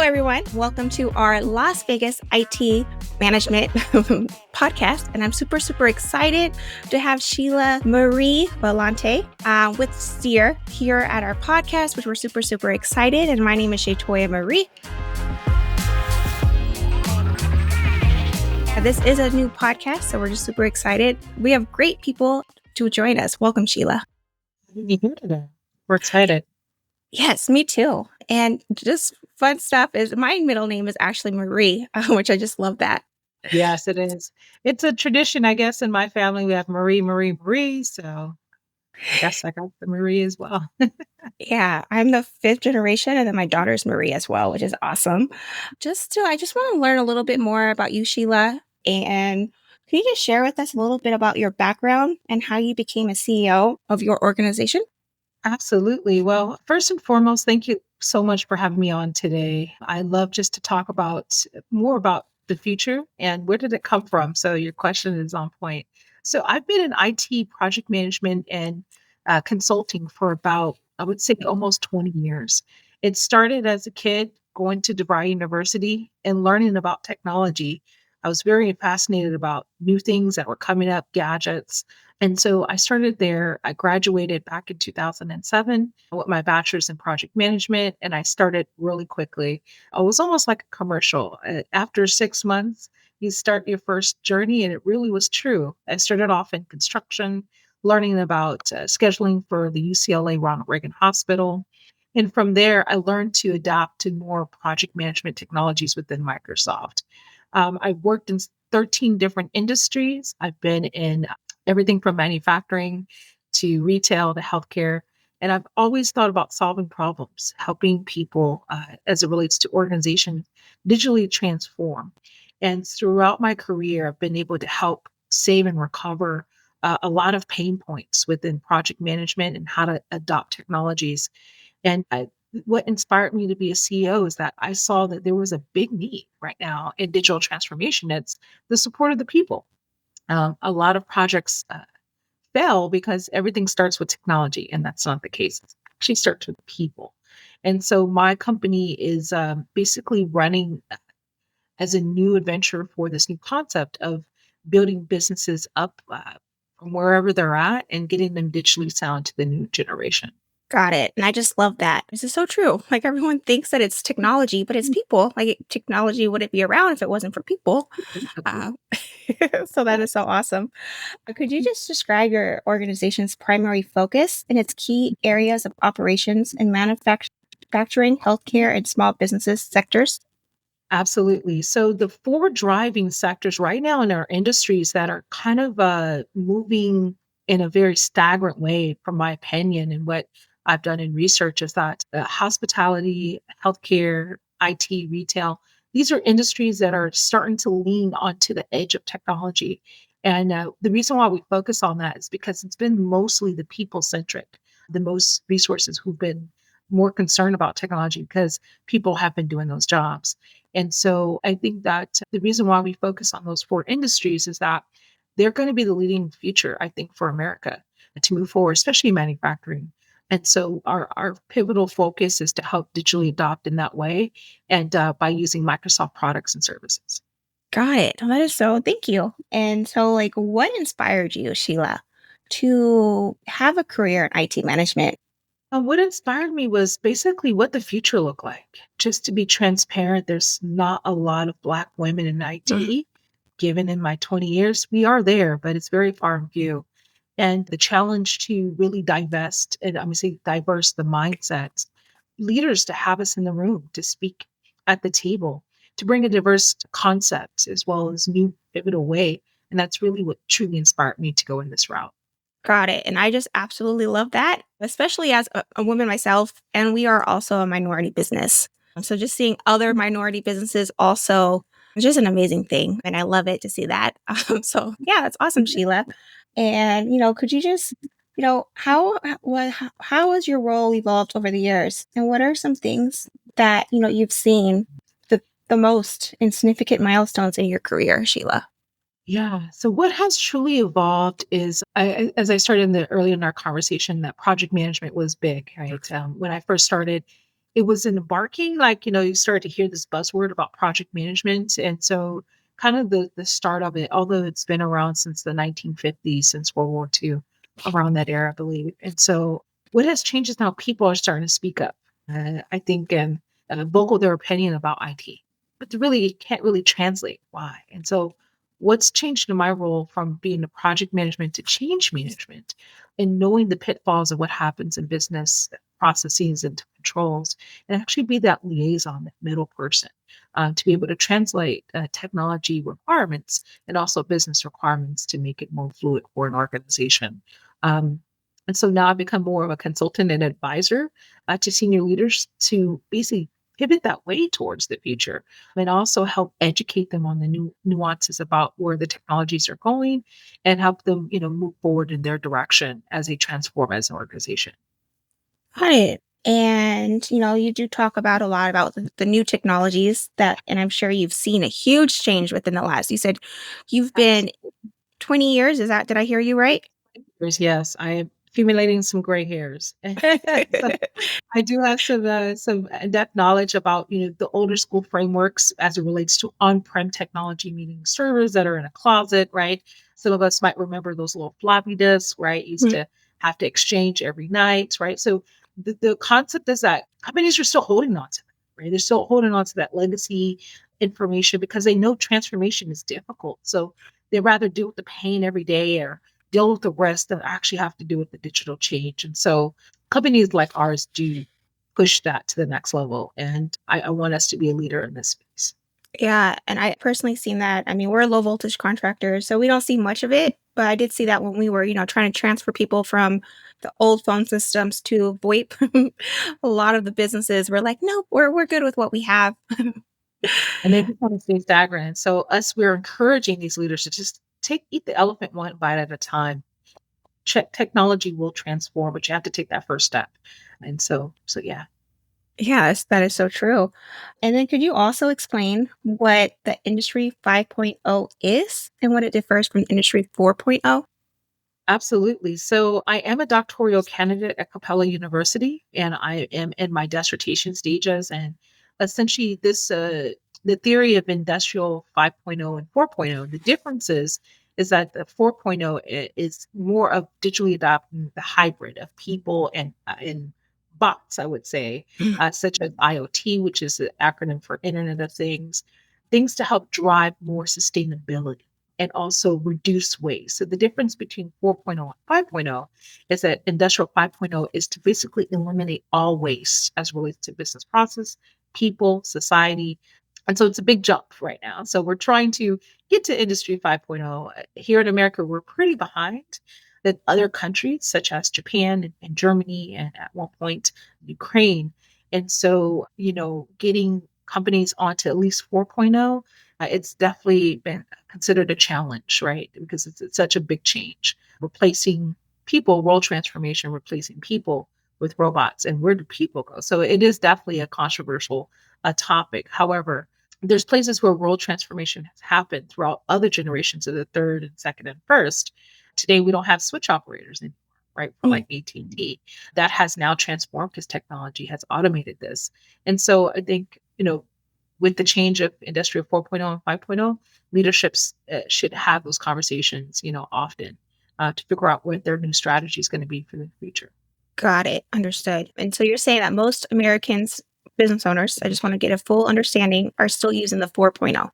Hello, everyone. Welcome to our Las Vegas IT management podcast. And I'm super, super excited to have Sheila Marie Volante with Seer here at our podcast, which we're super, super excited. And my name is Sheila Marie. This is a new podcast, so we're just super excited. We have great people to join us. Welcome, Sheila. Good to be here today. We're excited. Yes, me too. And just fun stuff is my middle name is actually Marie, which I just love that. Yes, it is. It's a tradition, I guess, in my family. We have Marie, Marie, Marie. So I guess I got the Marie as well. Yeah, I'm the fifth generation, and then my daughter's Marie as well, which is awesome. I just want to learn a little bit more about you, Sheila. And can you just share with us a little bit about your background and how you became a CEO of your organization? Absolutely. Well, first and foremost, thank you so much for having me on today. I love just to talk about more about the future and where did it come from. So your question is on point. So I've been in IT project management and consulting for about, I would say, almost 20 years. It started as a kid going to DeVry University and learning about technology. I was very fascinated about new things that were coming up, gadgets, and so I started there. I graduated back in 2007 with my bachelor's in project management, and I started really quickly. It was almost like a commercial. After 6 months, you start your first journey, and it really was true. I started off in construction, learning about scheduling for the UCLA Ronald Reagan Hospital. And from there, I learned to adapt to more project management technologies within Microsoft. I've worked in 13 different industries. I've been in everything from manufacturing to retail to healthcare. And I've always thought about solving problems, helping people as it relates to organization digitally transform. And throughout my career, I've been able to help save and recover a lot of pain points within project management and how to adopt technologies. And what inspired me to be a CEO is that I saw that there was a big need right now in digital transformation. It's the support of the people. A lot of projects fail because everything starts with technology, and that's not the case. It actually starts with people. And so my company is basically running as a new adventure for this new concept of building businesses up from wherever they're at and getting them digitally sound to the new generation. Got it. And I just love that. This is so true. Like everyone thinks that it's technology, but it's people. Like technology wouldn't be around if it wasn't for people. Uh, so that is so awesome. Could you just describe your organization's primary focus and its key areas of operations in manufacturing, healthcare, and small businesses sectors? Absolutely. So the four driving sectors right now in our industries that are kind of moving in a very stagnant way, from my opinion, and what I've done in research is that hospitality, healthcare, IT, retail, these are industries that are starting to lean onto the edge of technology. And the reason why we focus on that is because it's been mostly the people centric, the most resources who've been more concerned about technology because people have been doing those jobs. And so I think that the reason why we focus on those four industries is that they're going to be the leading future, I think, for America to move forward, especially manufacturing. And so our pivotal focus is to help digitally adopt in that way and by using Microsoft products and services. Got it. Oh, that is so, thank you. And so, like, what inspired you, Sheila, to have a career in IT management? What inspired me was basically what the future looked like. Just to be transparent, there's not a lot of Black women in IT. Given in my 20 years, we are there, but it's very far in view. And the challenge to really divest, and I'm going to say diverse the mindsets, leaders to have us in the room, to speak at the table, to bring a diverse concept as well as new pivotal way. And that's really what truly inspired me to go in this route. Got it. And I just absolutely love that, especially as a woman myself. And we are also a minority business. So just seeing other minority businesses also is just an amazing thing. And I love it to see that. So yeah, that's awesome, Sheila. And, could you just, how has your role evolved over the years? And what are some things that, you've seen the most in significant milestones in your career, Sheila? Yeah. So what has truly evolved is, as I started early in our conversation, that project management was big, right? When I first started, it was embarking, like, you started to hear this buzzword about project management. And so kind of the start of it, although it's been around since the 1950s, since World War II, around that era, I believe. And so what has changed is now people are starting to speak up, I think, and vocal their opinion about IT. But really, it can't really translate why. And so what's changed in my role from being a project management to change management and knowing the pitfalls of what happens in business processes and controls, and actually be that liaison, that middle person, to be able to translate technology requirements and also business requirements to make it more fluid for an organization. Um, and so now I've become more of a consultant and advisor to senior leaders to basically pivot that way towards the future and also help educate them on the new nuances about where the technologies are going and help them, move forward in their direction as they transform as an organization. Got it. And, you do talk about a lot about the new technologies and I'm sure you've seen a huge change within the last, you said you've been 20 years. Did I hear you right? Yes, I am accumulating some gray hairs. So I do have some in-depth knowledge about, the older school frameworks as it relates to on-prem technology, meaning servers that are in a closet, right? Some of us might remember those little floppy disks, right? Used Mhm. to have to exchange every night, right? So the concept is that companies are still holding on to that, right? They're still holding on to that legacy information because they know transformation is difficult. So they rather deal with the pain every day or deal with the rest that actually have to do with the digital change. And so companies like ours do push that to the next level. And I want us to be a leader in this space. Yeah, and I personally seen that. I mean, we're a low voltage contractor, so we don't see much of it, but I did see that when we were, trying to transfer people from the old phone systems to VoIP. A lot of the businesses were like, "Nope, we're good with what we have." And they just want to stay stagnant. So we're encouraging these leaders to just eat the elephant one bite at a time. Technology will transform, but you have to take that first step. And so yeah. Yes, that is so true. And then could you also explain what the Industry 5.0 is and what it differs from Industry 4.0? Absolutely. So I am a doctoral candidate at Capella University, and I am in my dissertation stages. And essentially, the theory of industrial 5.0 and 4.0. The differences is that the 4.0 is more of digitally adopting the hybrid of people and bots, I would say, such as IoT, which is the acronym for Internet of Things, things to help drive more sustainability and also reduce waste. So the difference between 4.0 and 5.0 is that industrial 5.0 is to basically eliminate all waste as relates to business process, people, society. And so it's a big jump right now. So we're trying to get to industry 5.0. Here in America, we're pretty behind than other countries such as Japan and Germany and at one point Ukraine. And so, getting companies onto at least 4.0, it's definitely been considered a challenge, right? Because it's such a big change. Replacing people, role transformation, replacing people with robots, and where do people go? So it is definitely a controversial topic. However, there's places where role transformation has happened throughout other generations of the third and second and first. Today, we don't have switch operators anymore, right? For Mm. like AT&T, that has now transformed because technology has automated this. And so I think, with the change of Industrial 4.0 and 5.0, leaderships should have those conversations, often to figure out what their new strategy is going to be for the future. Got it. Understood. And so you're saying that most Americans, business owners, I just want to get a full understanding, are still using the 4.0.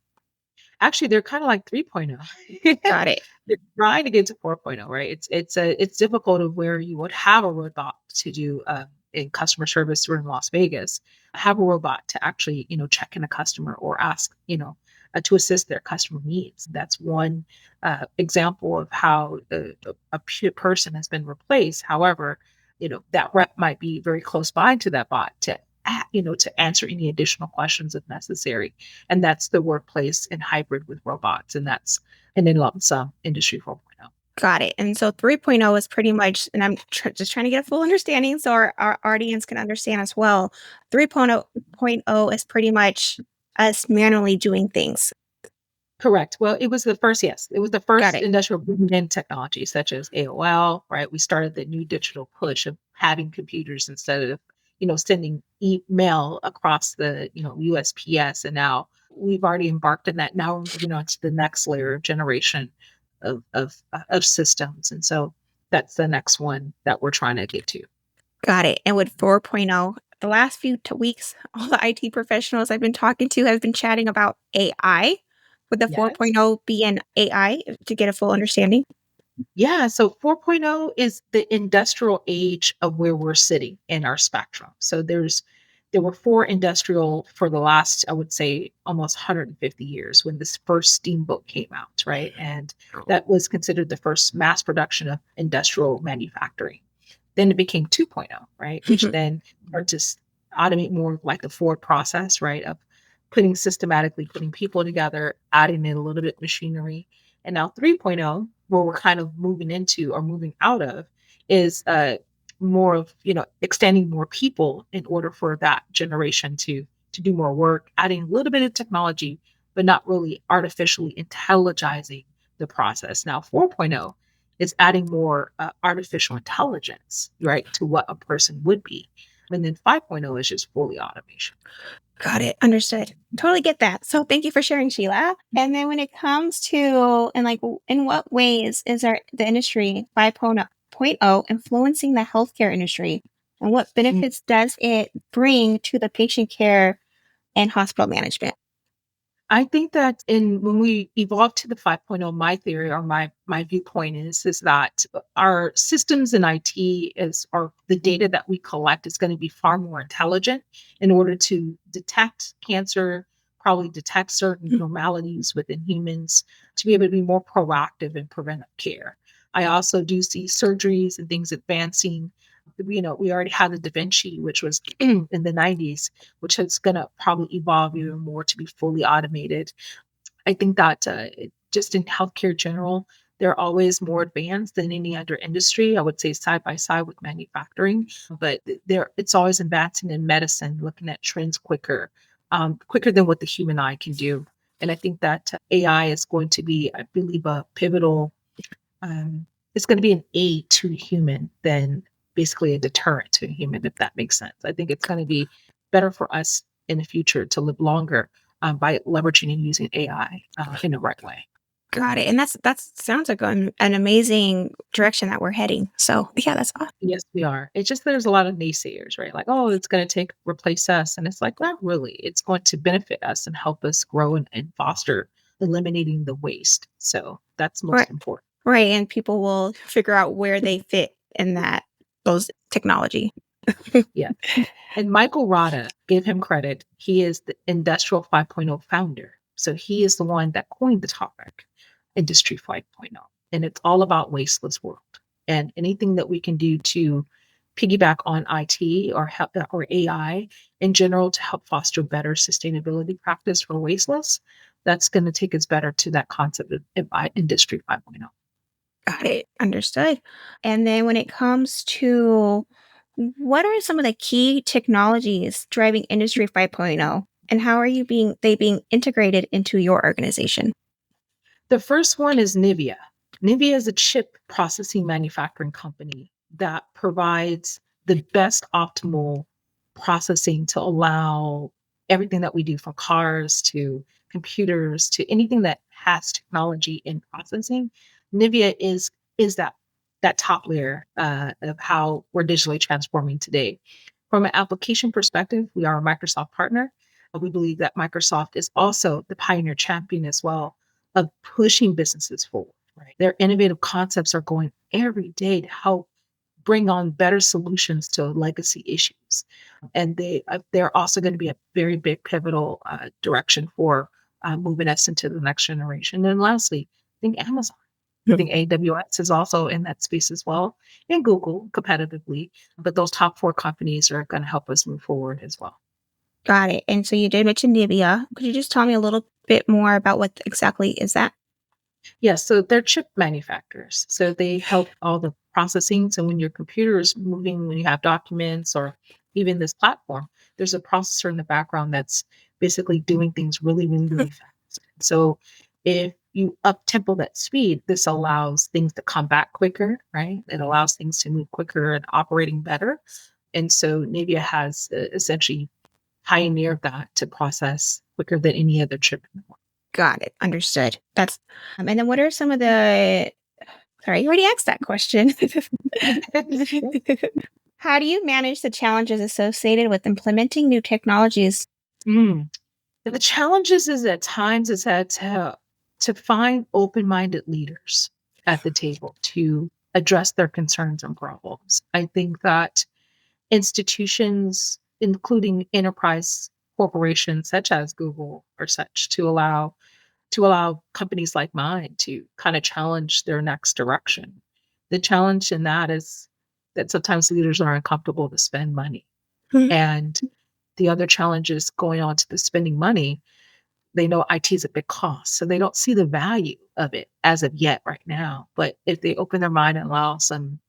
Actually, they're kinda like 3.0. Got it. They're trying to get to 4.0, right? It's difficult of where you would have a robot to do, in customer service or in Las Vegas, have a robot to actually, check in a customer or ask, to assist their customer needs. That's one, example of how a person has been replaced. However, that rep might be very close by to that bot to answer any additional questions if necessary. And that's the workplace and hybrid with robots. And that's an in lump sum industry 4.0. Got it. And so 3.0 is pretty much, and I'm just trying to get a full understanding so our audience can understand as well. 3.0 is pretty much us manually doing things. Correct. Well, it was the first, yes, it was the Got first it. industrial boom in technology, such as AOL, right? We started the new digital push of having computers instead of, sending email across the, USPS. And now we've already embarked on that. Now we're moving on to the next layer of generation of systems. And so that's the next one that we're trying to get to. Got it. And with 4.0, the last few weeks, all the IT professionals I've been talking to have been chatting about AI. Would the Yes. 4.0 be an AI to get a full understanding? Yeah, so 4.0 is the industrial age of where we're sitting in our spectrum. So there were four industrial for the last, I would say, almost 150 years when this first steamboat came out, right? And that was considered the first mass production of industrial manufacturing. Then it became 2.0, right? Which then are just automate more like the Ford process, right? Of systematically putting people together, adding in a little bit machinery. And now 3.0, where we're kind of moving into or moving out of, is more of, extending more people in order for that generation to do more work, adding a little bit of technology, but not really artificially intelligizing the process. Now 4.0 is adding more artificial intelligence, right, to what a person would be. And then 5.0 is just fully automation. Got it. Understood. Totally get that. So thank you for sharing, Sheila. And then when it comes to, and like, in what ways is the industry 5.0 influencing the healthcare industry? And what benefits does it bring to the patient care and hospital management? I think that in when we evolve to the 5.0, my theory or my viewpoint is that our systems in IT is or the data that we collect is going to be far more intelligent in order to detect cancer, probably detect certain normalities within humans, to be able to be more proactive in preventive care. I also do see surgeries and things advancing. We already had the Da Vinci, which was in the 90s, which is going to probably evolve even more to be fully automated. I think that just in healthcare general, they're always more advanced than any other industry. I would say side by side with manufacturing, but it's always advancing in medicine, looking at trends quicker than what the human eye can do. And I think that AI is going to be, I believe, a pivotal um, it's going to be an aid to a human than basically a deterrent to a human, if that makes sense. I think it's going to be better for us in the future to live longer by leveraging and using AI in the right way. Got it. And that sounds like an amazing direction that we're heading. So yeah, that's awesome. Yes, we are. It's just there's a lot of naysayers, right? Like, oh, it's going to replace us. And it's like, not really. It's going to benefit us and help us grow and foster eliminating the waste. So that's Right. most important. Right. And people will figure out where they fit in those technology. Yeah. And Michael Rada, give him credit. He is the Industrial 5.0 founder. So he is the one that coined the topic, Industry 5.0. And it's all about wasteless world. And anything that we can do to piggyback on IT or AI in general to help foster better sustainability practice for wasteless, that's going to take us better to that concept of Industry 5.0. Got it. Understood. And then when it comes to what are some of the key technologies driving Industry 5.0 and how are they being integrated into your organization? The first one is Nivea. Nivea is a chip processing manufacturing company that provides the best optimal processing to allow everything that we do from cars to computers to anything that has technology in processing. Nivea is that top layer of how we're digitally transforming today. From an application perspective, we are a Microsoft partner. We believe that Microsoft is also the pioneer champion as well of pushing businesses forward. Right? Their innovative concepts are going every day to help bring on better solutions to legacy issues, and they're also going to be a very big pivotal direction for moving us into the next generation. And lastly, I think Amazon. I think AWS is also in that space as well, and Google competitively. But those top four companies are going to help us move forward as well. Got it. And so you did mention Nivea. Could you just tell me a little bit more about what exactly is that? Yes, so they're chip manufacturers. So they help all the processing. So when your computer is moving, when you have documents or even this platform, there's a processor in the background that's basically doing things really, really, really fast. So if you up tempo that speed, this allows things to come back quicker, right? It allows things to move quicker and operating better. And so Navia has essentially pioneered that to process quicker than any other chip in the Got it. Understood. That's and then what are some of the sorry, you already asked that question. world. How do you manage the challenges associated with implementing new technologies? Mm. The challenges is at times is that to find open-minded leaders at the table to address their concerns and problems. I think that institutions, including enterprise corporations such as Google or such, to allow companies like mine to kind of challenge their next direction. The challenge in that is that sometimes leaders are uncomfortable to spend money. And the other challenge is going on to the spending money. They know IT is a big cost, so they don't see the value of it as of yet right now. But if they open their mind and allow some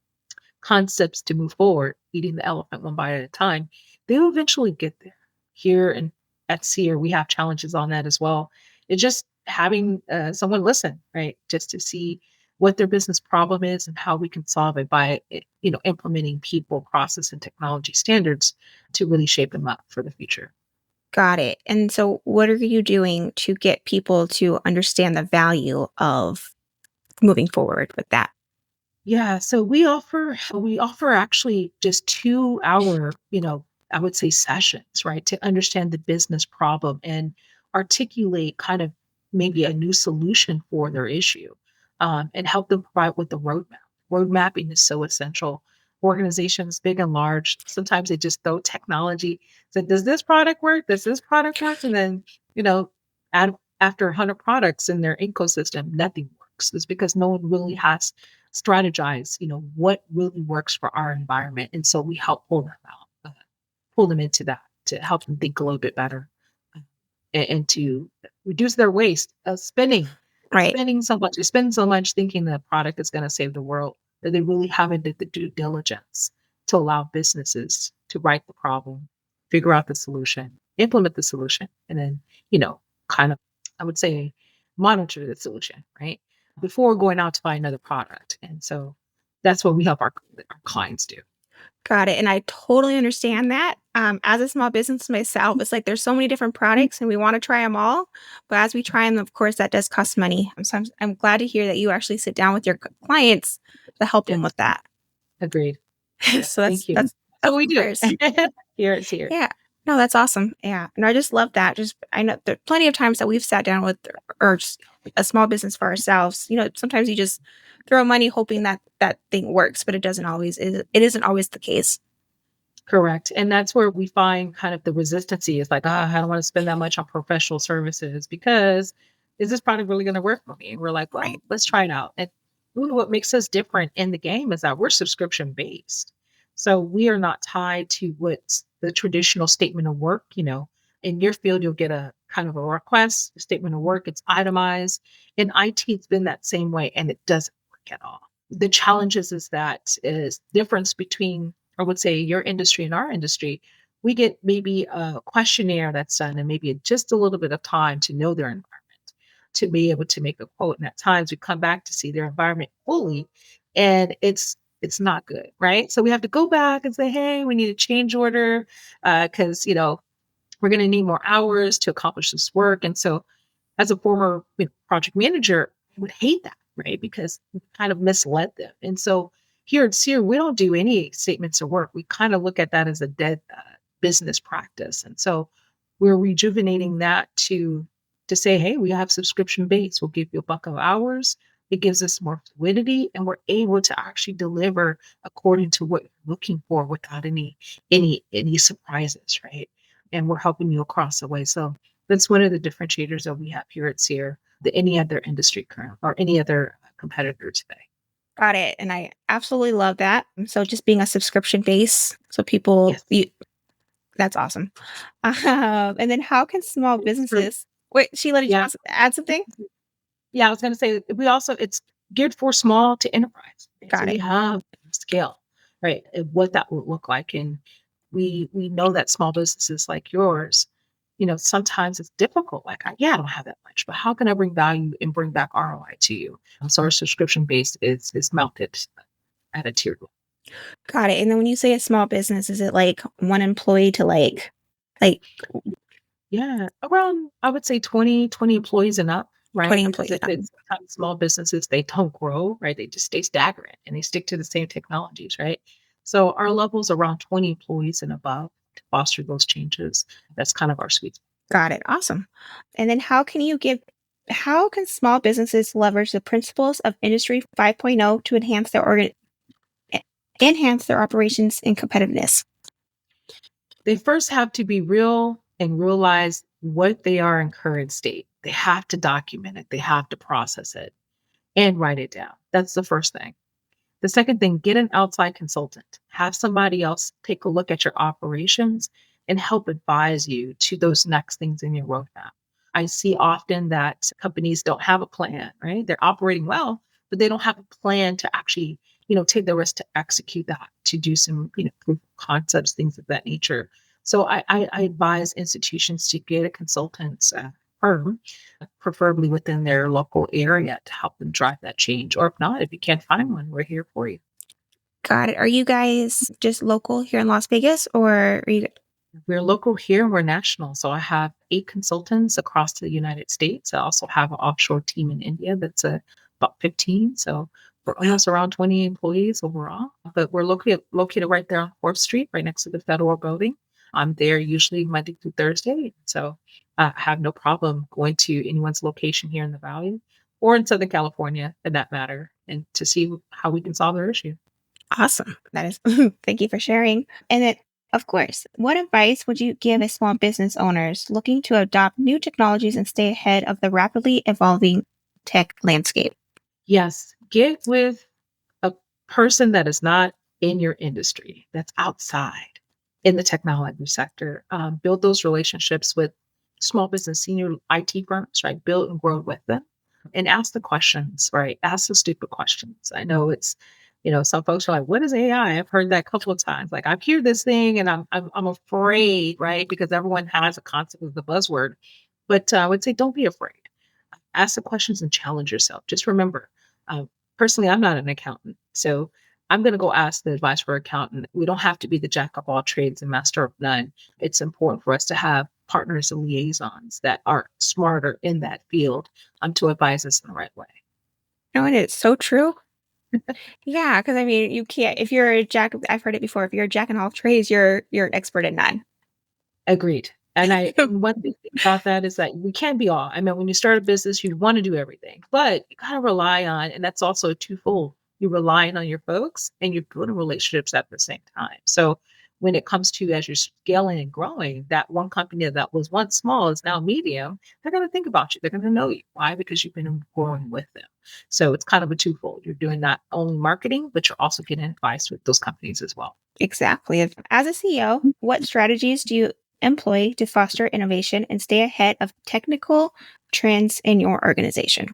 concepts to move forward, eating the elephant one bite at a time, they'll eventually get there. Here and at Seer, we have challenges on that as well. It's just having someone listen, right, just to see what their business problem is and how we can solve it by implementing people, process, and technology standards to really shape them up for the future. Got it. And so what are you doing to get people to understand the value of moving forward with that? Yeah, so we offer actually just 2 hour, I would say sessions, right, to understand the business problem and articulate kind of maybe a new solution for their issue, and help them provide with the roadmap. Road mapping is so essential. Organizations, big and large, sometimes they just throw technology. So, does this product work? Does this product work? And then, you know, add, after 100 products in their ecosystem, nothing works. It's because no one really has strategize, what really works for our environment. And so we help pull them out, pull them into that to help them think a little bit better, and to reduce their waste of Right. spending so much, they spend so much thinking the product is going to save the world that they really haven't did the due diligence to allow businesses to write the problem, figure out the solution, implement the solution, and then, you know, kind of, I would say, monitor the solution, right? Before going out to buy another product. And so that's what we help our clients do. Got it. And I totally understand that. As a small business myself, it's like there's so many different products and we want to try them all. But as we try them, of course, that does cost money. So I'm glad to hear that you actually sit down with your clients to help Yeah, them with that. agreed. Yeah, So thank you. that's So of we do. course. Here it's here. Yeah. No, that's awesome. Yeah. And I just love that. Just I know there are plenty of times that we've sat down with or just a small business for ourselves. Sometimes you just throw money hoping that that thing works, but it isn't always the case. Correct, and that's where we find kind of the resistancy is like, "Ah, I don't wanna spend that much on professional services because is this product really gonna work for me?" And we're like, Right. "Well, let's try it out." And really what makes us different in the game is that we're subscription based. So we are not tied to what's the traditional statement of work, In your field, you'll get a kind of a request, a statement of work, it's itemized. In IT, it's been that same way, and it doesn't work at all. The challenges is that is difference between, I would say, your industry and our industry. We get maybe a questionnaire that's done and maybe just a little bit of time to know their environment, to be able to make a quote. And at times we come back to see their environment fully, and it's not good, right? So we have to go back and say, hey, we need a change order because we're going to need more hours to accomplish this work. And so as a former project manager, I would hate that, right? Because we kind of misled them. And so here at Sear, we don't do any statements of work. We kind of look at that as a dead business practice. And so we're rejuvenating that to say, hey, we have subscription base. We'll give you a buck of hours. It gives us more fluidity, and we're able to actually deliver according to what you're looking for without any surprises, right? And we're helping you across the way. So that's one of the differentiators that we have here at Seer than any other industry current or any other competitor today. Got it. And I absolutely love that. So just being a subscription base, so Yes. that's awesome. And then how can small For- businesses wait, Sheila, did you yeah. want to add something? Yeah. I was going to say, it's geared for small to enterprise. Right? So Got we it. have scale, right? And what that would look like. And we know that small businesses like yours, sometimes it's difficult. Like, yeah, I don't have that much, but how can I bring value and bring back ROI to you? So our subscription base is mounted at a tiered level. Got it. And then when you say a small business, is it like one employee to like Yeah, around, I would say 20 employees and up, right? 20 Because employees? if it's sometimes small businesses, they don't grow, right? They just stay stagnant and they stick to the same technologies, right? So our level's around 20 employees and above to foster those changes. That's kind of our sweet spot. Got it. Awesome. And then how can small businesses leverage the principles of Industry 5.0 to e- enhance their operations and competitiveness? They first have to be real and realize what they are in current state. They have to document it. They have to process it and write it down. That's the first thing. The second thing, get an outside consultant. Have somebody else take a look at your operations and help advise you to those next things in your roadmap. I see often that companies don't have a plan, right? They're operating well, but they don't have a plan to actually, take the risk to execute that, to do some, proof of concepts, things of that nature. So I advise institutions to get a consultant's firm, preferably within their local area, to help them drive that change. Or if not, if you can't find one, we're here for you. Got it. Are you guys just local here in Las Vegas or are you We're local here, we're national. So I have 8 consultants across the United States. I also have an offshore team in India that's about 15. So we're almost around 20 employees overall. But we're located right there on 4th Street, right next to the federal building. I'm there usually Monday through Thursday. So I have no problem going to anyone's location here in the Valley or in Southern California, for that matter, and to see how we can solve their issue. awesome? That is thank you for sharing. And then of course, what advice would you give a small business owners looking to adopt new technologies and stay ahead of the rapidly evolving tech landscape? Yes, get with a person that is not in your industry, that's outside in the technology sector. Build those relationships with small business senior IT firms, right? Build and grow with them and ask the questions, right? Ask the stupid questions. I know it's, some folks are like, what is AI? I've heard that a couple of times. Like, I hear this thing and I'm afraid, right? Because everyone has a concept of the buzzword. But I would say, don't be afraid. Ask the questions and challenge yourself. Just remember, personally, I'm not an accountant. So I'm going to go ask the advice for accountant. We don't have to be the jack of all trades and master of none. It's important for us to have partners and liaisons that are smarter in that field, to advise us in the right way. No, and it's so true. Yeah, because I mean, you can't if you're a jack. I've heard it before. If you're a jack in all trades, you're an expert in none. Agreed. And one thing about that is that we can't be all. I mean, when you start a business, you want to do everything, but you gotta rely on, and that's also twofold. You're relying on your folks and you're building relationships at the same time. So when it comes to as you're scaling and growing, that one company that was once small is now medium, they're gonna think about you. They're gonna know you. Why? Because you've been growing with them. So it's kind of a twofold. You're doing not only marketing, but you're also getting advice with those companies as well. Exactly. As a CEO, what strategies do you employ to foster innovation and stay ahead of technical trends in your organization?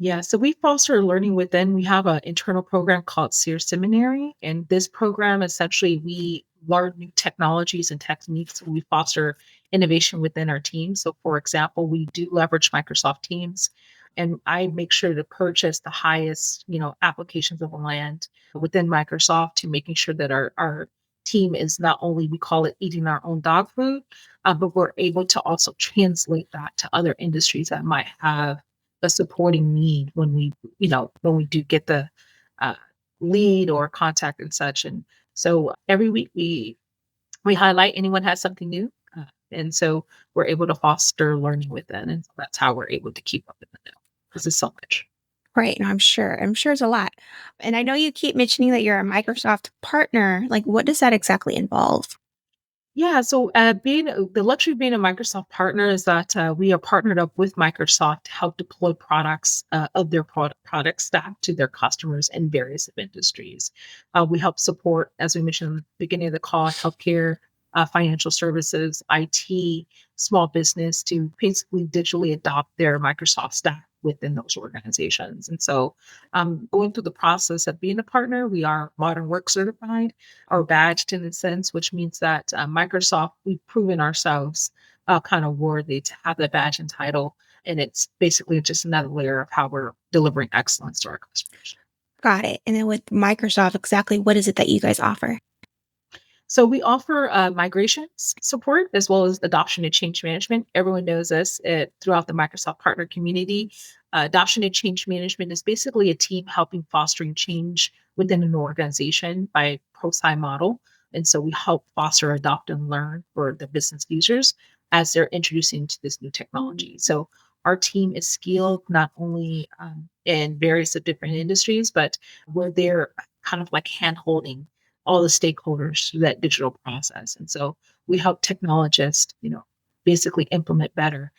Yeah, so we foster learning within. We have an internal program called Seer Seminary. And this program, essentially, we learn new technologies and techniques. We foster innovation within our team. So, for example, we do leverage Microsoft Teams. And I make sure to purchase the highest, applications of the land within Microsoft, to making sure that our team is not only, we call it eating our own dog food, but we're able to also translate that to other industries that might have a supporting need when we do get the uh, lead or contact and such. And so every week we highlight anyone has something new, and so we're able to foster learning within, and so that's how we're able to keep up in the know, because it's so much. Right. No, I'm sure. I'm sure it's a lot. And I know you keep mentioning that you're a Microsoft partner. Like, what does that exactly involve? Yeah, so being the luxury of being a Microsoft partner is that we are partnered up with Microsoft to help deploy products of their product stack to their customers in various industries. We help support, as we mentioned in the beginning of the call, healthcare, financial services, IT, small business, to basically digitally adopt their Microsoft stack within those organizations. And so, going through the process of being a partner, we are modern work certified or badged in a sense, which means that Microsoft, we've proven ourselves kind of worthy to have the badge and title. And it's basically just another layer of how we're delivering excellence to our customers. Got it. And then with Microsoft, exactly what is it that you guys offer? So we offer migrations support as well as adoption and change management. Everyone knows us throughout the Microsoft partner community. Adoption and change management is basically a team helping fostering change within an organization by ProSci model. And so we help foster, adopt, and learn for the business users as they're introducing to this new technology. So our team is skilled not only in various of different industries, but we're there kind of like hand holding all the stakeholders through that digital process. And so we help technologists, basically implement better.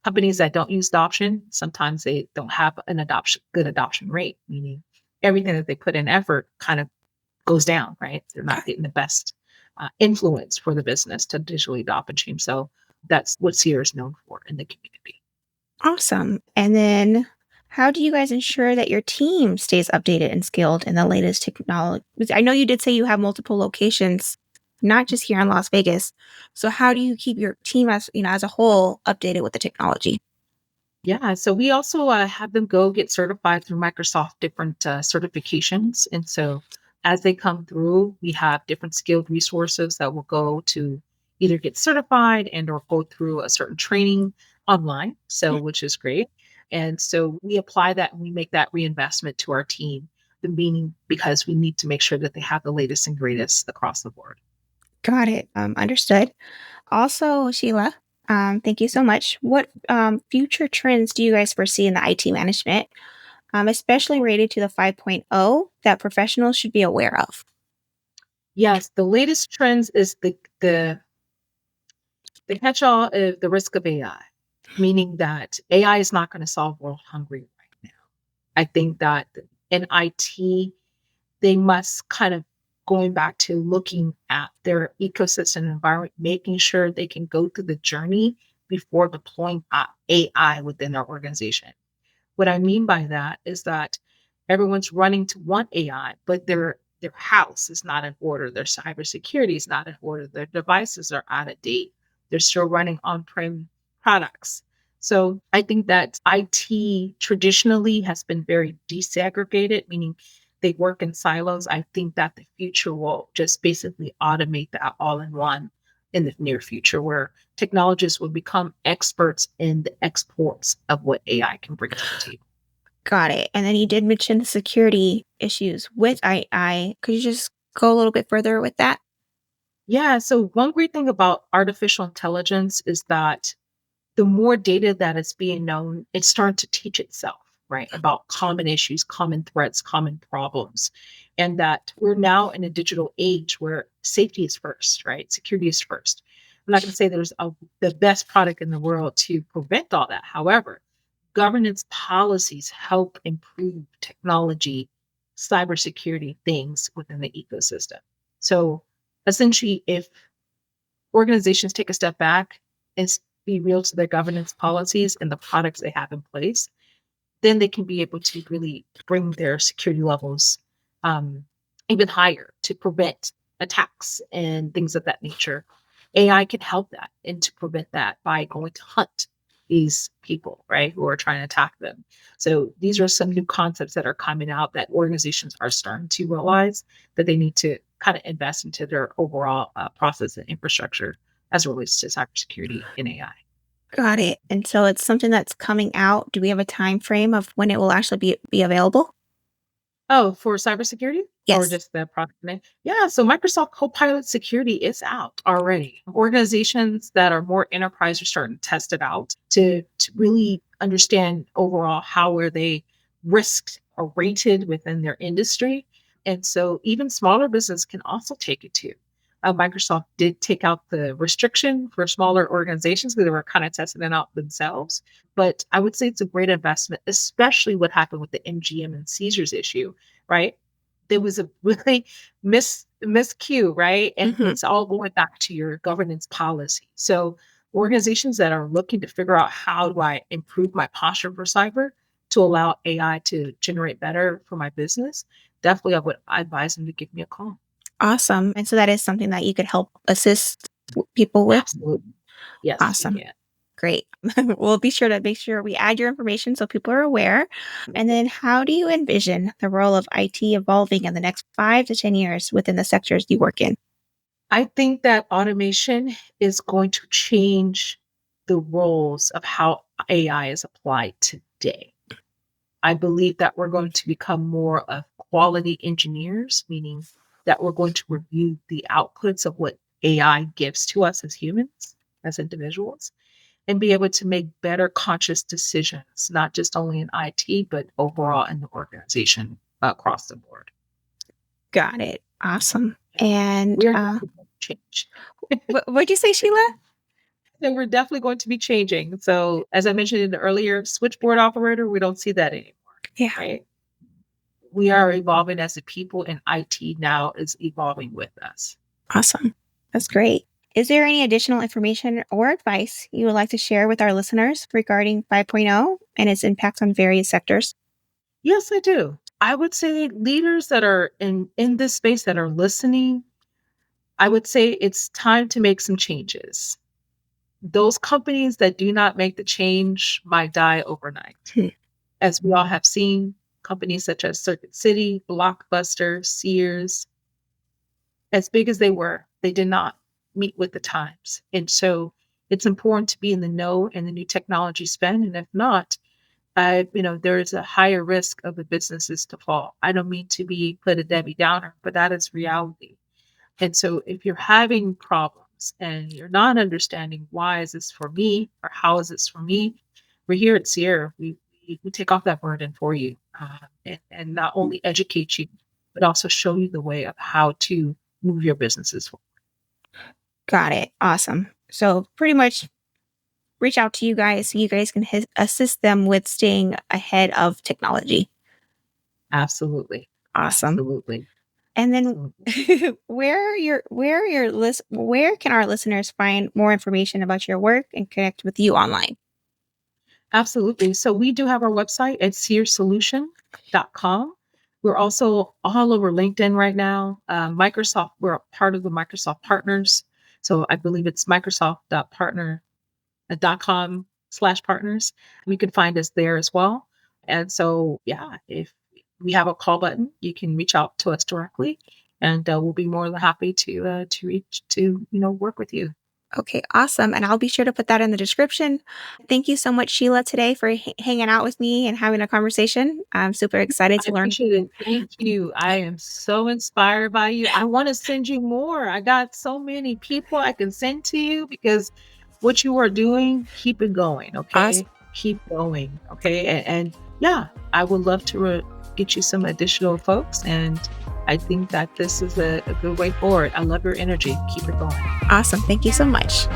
Companies that don't use adoption, sometimes they don't have an good adoption rate, meaning everything that they put in effort kind of goes down, right? They're not Got it. getting the best influence for the business to digitally adopt and change. So that's what Seer is known for in the community. Awesome. And then how do you guys ensure that your team stays updated and skilled in the latest technology? I know you did say you have multiple locations, not just here in Las Vegas. So how do you keep your team as a whole updated with the technology? Yeah, so we also have them go get certified through Microsoft different certifications. And so as they come through, we have different skilled resources that will go to either get certified and or go through a certain training online. So which is great. And so we apply that and we make that reinvestment to our team, the meaning because we need to make sure that they have the latest and greatest across the board. Got it. Understood. Also, Sheila, thank you so much. What future trends do you guys foresee in the IT management, especially related to the 5.0 that professionals should be aware of? Yes, the latest trends is the catch-all of the risk of AI, meaning that AI is not going to solve world hungry right now. I think that in IT, they must kind of going back to looking at their ecosystem environment, making sure they can go through the journey before deploying AI within their organization. What I mean by that is that everyone's running to want AI, but their house is not in order. Their cybersecurity is not in order. Their devices are out of date. They're still running on-prem products. So I think that IT traditionally has been very desegregated, meaning they work in silos. I think that the future will just basically automate that all in one in the near future, where technologists will become experts in the exports of what AI can bring to the table. Got it. And then you did mention the security issues with AI. Could you just go a little bit further with that? Yeah. So, one great thing about artificial intelligence is that the more data that is being known, it's starting to teach itself, right? About common issues, common threats, common problems. And that we're now in a digital age where safety is first, right? Security is first. I'm not going to say the best product in the world to prevent all that. However, governance policies help improve technology, cybersecurity things within the ecosystem. So essentially, if organizations take a step back and be real to their governance policies and the products they have in place, then they can be able to really bring their security levels um, even higher to prevent attacks and things of that nature. AI can help that and to prevent that by going to hunt these people, right, who are trying to attack them. So these are some new concepts that are coming out that organizations are starting to realize that they need to kind of invest into their overall process and infrastructure as it relates to cybersecurity and AI. Got it. And so it's something that's coming out. Do we have a time frame of when it will actually be available? Oh, for cybersecurity or Yes. just the product name? Yeah, so Microsoft Copilot Security is out already. Organizations that are more enterprise are starting to test it out to really understand overall how are they risked or rated within their industry. And so even smaller business can also take it too. Microsoft did take out the restriction for smaller organizations because they were kind of testing it out themselves. But I would say it's a great investment, especially what happened with the MGM and Caesars issue, right? There was a really miscue, right? And Hmm. it's all going back to your governance policy. So organizations that are looking to figure out how do I improve my posture for cyber to allow AI to generate better for my business, definitely I would advise them to give me a call. Awesome. And so that is something that you could help assist people with. Absolutely. Yes, we Awesome. can. Great. We'll be sure to make sure we add your information so people are aware. And then how do you envision the role of IT evolving in the next 5 to 10 years within the sectors you work in? I think that automation is going to change the roles of how AI is applied today. I believe that we're going to become more of quality engineers, meaning that we're going to review the outputs of what AI gives to us as humans, as individuals, and be able to make better conscious decisions, not just only in IT, but overall in the organization across the board. Got it. Awesome. And We're definitely going to change. what'd you say, Sheila? And we're definitely going to be changing. So, as I mentioned in the earlier switchboard operator, we don't see that anymore, Yeah. right? We are evolving as a people, and IT now is evolving with us. Awesome. That's great. Is there any additional information or advice you would like to share with our listeners regarding 5.0 and its impact on various sectors? Yes, I do. I would say leaders that are in this space that are listening, I would say it's time to make some changes. Those companies that do not make the change might die overnight. Hmm. As we all have seen, companies such as Circuit City, Blockbuster, Sears, as big as they were, they did not meet with the times. And so it's important to be in the know and the new technology spend. And if not, there is a higher risk of the businesses to fall. I don't mean to be put a Debbie Downer, but that is reality. And so if you're having problems and you're not understanding why is this for me or how is this for me, we're here at Sierra. We take off that burden for you and not only educate you, but also show you the way of how to move your businesses forward. Got it. Awesome. So pretty much reach out to you guys so you guys can assist them with staying ahead of technology. Absolutely. Awesome. Absolutely. And then Absolutely. where can our listeners find more information about your work and connect with you online? Absolutely. So we do have our website at seersolution.com. We're also all over LinkedIn right now. Microsoft, we're a part of the Microsoft partners. So I believe it's microsoft.partner.com/partners. You can find us there as well. And so, yeah, if we have a call button, you can reach out to us directly, and we'll be more than happy to work with you. Okay, awesome. And I'll be sure to put that in the description. Thank you so much, Sheila, today for hanging out with me and having a conversation. I'm super excited I to learn. appreciate it. Thank you. I am so inspired by you. I want to send you more. I got so many people I can send to you because what you are doing, keep it going. Awesome. Okay. Keep going. Okay. And yeah, I would love to get you some additional folks. And I think that this is a good way forward. I love your energy. Keep it going. Awesome. Thank you so much.